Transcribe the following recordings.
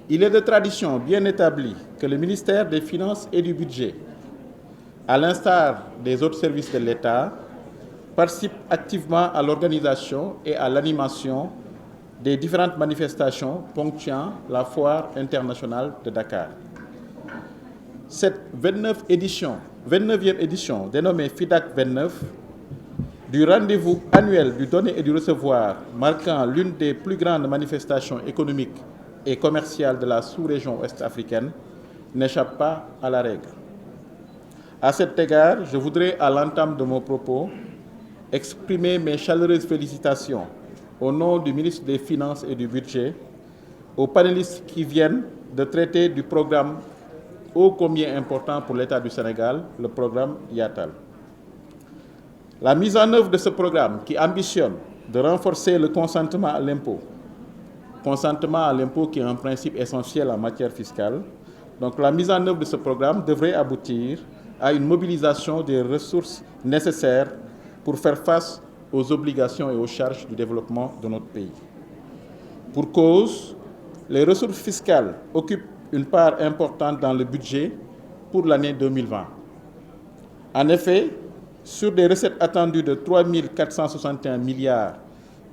Il est de tradition bien établie que le ministère des Finances et du Budget, à l'instar des autres services de l'État, participe activement à l'organisation et à l'animation des différentes manifestations ponctuant la Foire internationale de Dakar. Cette 29e édition, dénommée FIDAK 29, du rendez-vous annuel du donner et du recevoir, marquant l'une des plus grandes manifestations économiques et commerciales de la sous-région ouest-africaine, n'échappe pas à la règle. À cet égard, je voudrais, à l'entame de mon propos, exprimer mes chaleureuses félicitations au nom du ministre des Finances et du Budget aux panélistes qui viennent de traiter du programme ô combien important pour l'État du Sénégal, le programme Yatal. La mise en œuvre de ce programme qui ambitionne de renforcer le consentement à l'impôt qui est un principe essentiel en matière fiscale. Donc la mise en œuvre de ce programme devrait aboutir à une mobilisation des ressources nécessaires pour faire face aux obligations et aux charges du développement de notre pays. Pour cause, les ressources fiscales occupent une part importante dans le budget pour l'année 2020. En effet, sur des recettes attendues de 3 461 milliards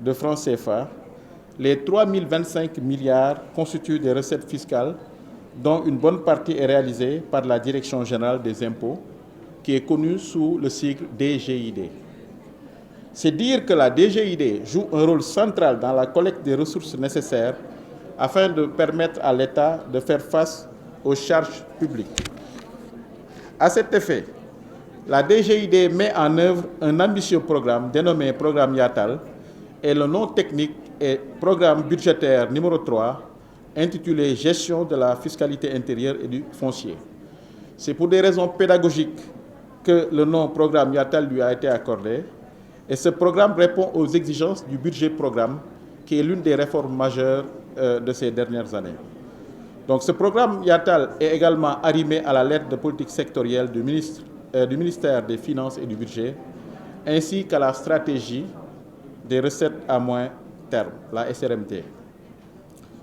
de francs CFA, les 3 025 milliards constituent des recettes fiscales dont une bonne partie est réalisée par la Direction générale des impôts, qui est connue sous le sigle DGID. C'est dire que la DGID joue un rôle central dans la collecte des ressources nécessaires afin de permettre à l'État de faire face aux charges publiques. À cet effet, la DGID met en œuvre un ambitieux programme dénommé Programme Yatal et le nom technique est Programme budgétaire numéro 3 intitulé Gestion de la fiscalité intérieure et du foncier. C'est pour des raisons pédagogiques que le nom Programme Yatal lui a été accordé et ce programme répond aux exigences du budget programme qui est l'une des réformes majeures de ces dernières années. Donc ce programme Yatal est également arrimé à la lettre de politique sectorielle du ministère des Finances et du Budget, ainsi qu'à la stratégie des recettes à moyen terme, la SRMT.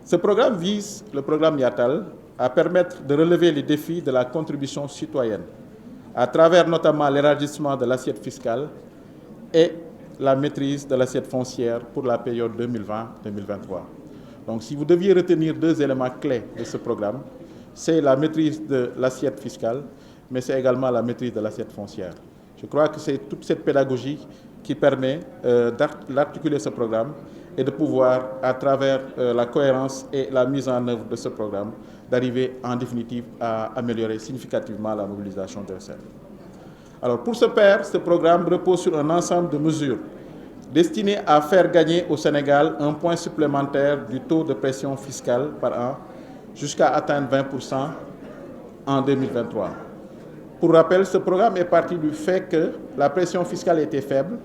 Ce programme vise, le programme Yatal, à permettre de relever les défis de la contribution citoyenne, à travers notamment l'élargissement de l'assiette fiscale et la maîtrise de l'assiette foncière pour la période 2020-2023. Donc si vous deviez retenir deux éléments clés de ce programme, c'est la maîtrise de l'assiette fiscale, mais c'est également la maîtrise de l'assiette foncière. Je crois que c'est toute cette pédagogie qui permet d'articuler ce programme et de pouvoir, à travers la cohérence et la mise en œuvre de ce programme, d'arriver en définitive à améliorer significativement la mobilisation des recettes. Alors pour ce faire, ce programme repose sur un ensemble de mesures destinées à faire gagner au Sénégal un point supplémentaire du taux de pression fiscale par an jusqu'à atteindre 20% en 2023. Pour rappel, ce programme est parti du fait que la pression fiscale était faible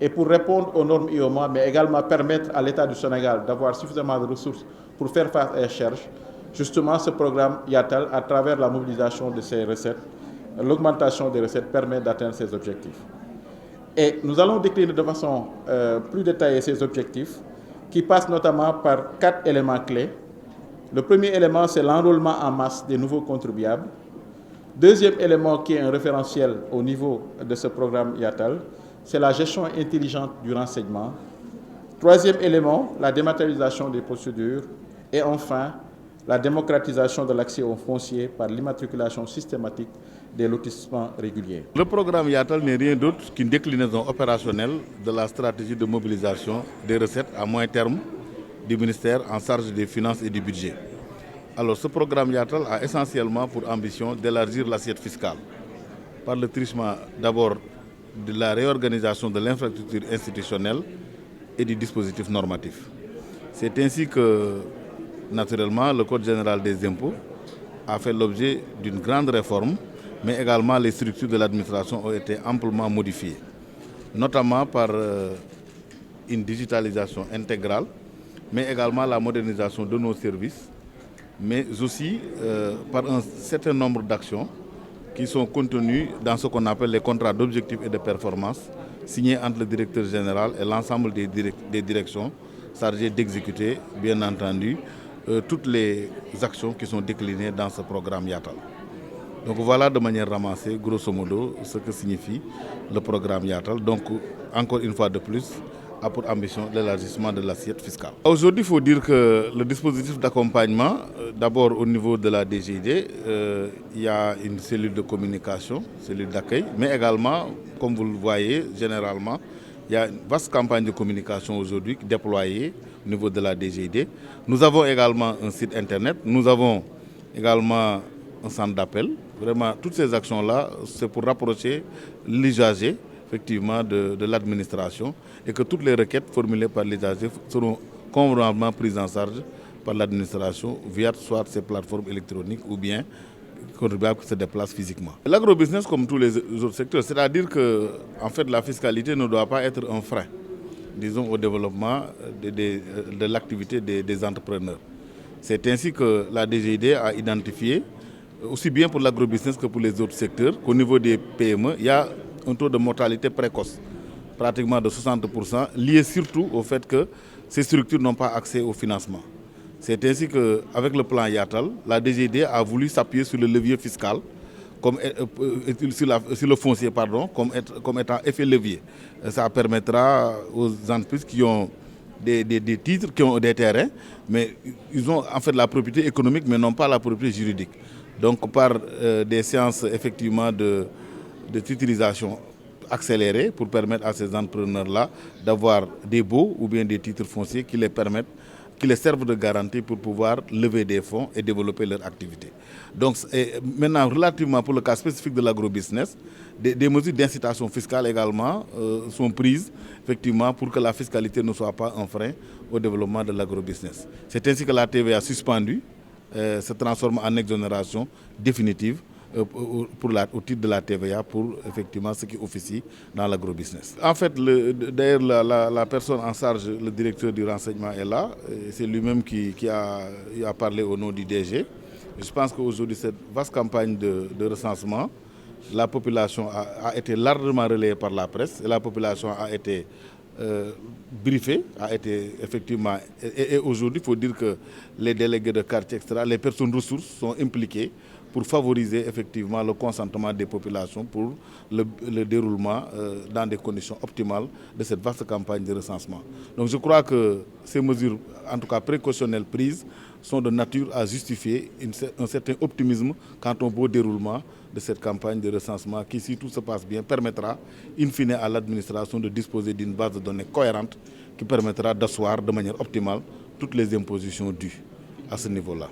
et pour répondre aux normes IOMA, mais également permettre à l'État du Sénégal d'avoir suffisamment de ressources pour faire face à la charge, justement ce programme Yatal, à travers la mobilisation de ces recettes, l'augmentation des recettes permet d'atteindre ces objectifs. Et nous allons décliner de façon plus détaillée ces objectifs qui passent notamment par 4 éléments clés. Le premier élément, c'est l'enrôlement en masse des nouveaux contribuables. Deuxième élément qui est un référentiel au niveau de ce programme Yatal, c'est la gestion intelligente du renseignement. Troisième élément, la dématérialisation des procédures. Et enfin, la démocratisation de l'accès aux fonciers par l'immatriculation systématique des lotissements réguliers. Le programme Yatal n'est rien d'autre qu'une déclinaison opérationnelle de la stratégie de mobilisation des recettes à moyen terme du ministère en charge des Finances et du Budget. Alors ce programme Yatal a essentiellement pour ambition d'élargir l'assiette fiscale par le truchement d'abord de la réorganisation de l'infrastructure institutionnelle et du dispositif normatif. C'est ainsi que, naturellement, le Code général des impôts a fait l'objet d'une grande réforme, mais également les structures de l'administration ont été amplement modifiées, notamment par une digitalisation intégrale, mais également la modernisation de nos services, mais aussi par un certain nombre d'actions qui sont contenues dans ce qu'on appelle les contrats d'objectifs et de performance signés entre le directeur général et l'ensemble des directions chargées d'exécuter, bien entendu, toutes les actions qui sont déclinées dans ce programme Yatal. Donc voilà de manière ramassée, grosso modo, ce que signifie le programme Yatal. Donc encore une fois de plus, a pour ambition l'élargissement de l'assiette fiscale. Aujourd'hui, il faut dire que le dispositif d'accompagnement, d'abord au niveau de la DGID, il y a une cellule de communication, cellule d'accueil, mais également, comme vous le voyez, généralement, il y a une vaste campagne de communication aujourd'hui déployée au niveau de la DGID. Nous avons également un site internet, nous avons également un centre d'appel. Vraiment, toutes ces actions-là, c'est pour rapprocher l'usager effectivement de l'administration et que toutes les requêtes formulées par l'usager seront convenablement prises en charge par l'administration via soit ces plateformes électroniques ou bien contribuables qui se déplacent physiquement. L'agrobusiness, comme tous les autres secteurs, c'est-à-dire que en fait, la fiscalité ne doit pas être un frein, disons, au développement de l'activité des entrepreneurs. C'est ainsi que la DGID a identifié, aussi bien pour l'agrobusiness que pour les autres secteurs, qu'au niveau des PME, il y a un taux de mortalité précoce, pratiquement de 60%, lié surtout au fait que ces structures n'ont pas accès au financement. C'est ainsi qu'avec le plan Yatal, la DGID a voulu s'appuyer sur le levier fiscal, sur le foncier, pardon, comme étant effet levier. Ça permettra aux entreprises qui ont des titres, qui ont des terrains, mais ils ont en fait la propriété économique, mais non pas la propriété juridique. Donc par des séances effectivement de titrisation accélérée pour permettre à ces entrepreneurs-là d'avoir des baux ou bien des titres fonciers qui les servent de garantie pour pouvoir lever des fonds et développer leur activité. Donc maintenant, relativement pour le cas spécifique de l'agrobusiness, des mesures d'incitation fiscale également sont prises effectivement pour que la fiscalité ne soit pas un frein au développement de l'agrobusiness. C'est ainsi que la TVA suspendue se transforme en exonération définitive au titre de la TVA pour effectivement ce qui officie dans l'agrobusiness. En fait, d'ailleurs, la personne en charge, le directeur du renseignement est là. C'est lui-même qui a parlé au nom du DG. Je pense qu'aujourd'hui, cette vaste campagne de recensement, la population a été largement relayée par la presse et la population a été briefée, a été effectivement... Et aujourd'hui, il faut dire que les délégués de quartier, etc., les personnes ressources sont impliquées pour favoriser effectivement le consentement des populations pour le déroulement dans des conditions optimales de cette vaste campagne de recensement. Donc je crois que ces mesures, en tout cas précautionnelles prises, sont de nature à justifier un certain optimisme quant au beau déroulement de cette campagne de recensement qui, si tout se passe bien, permettra in fine à l'administration de disposer d'une base de données cohérente qui permettra d'asseoir de manière optimale toutes les impositions dues à ce niveau-là.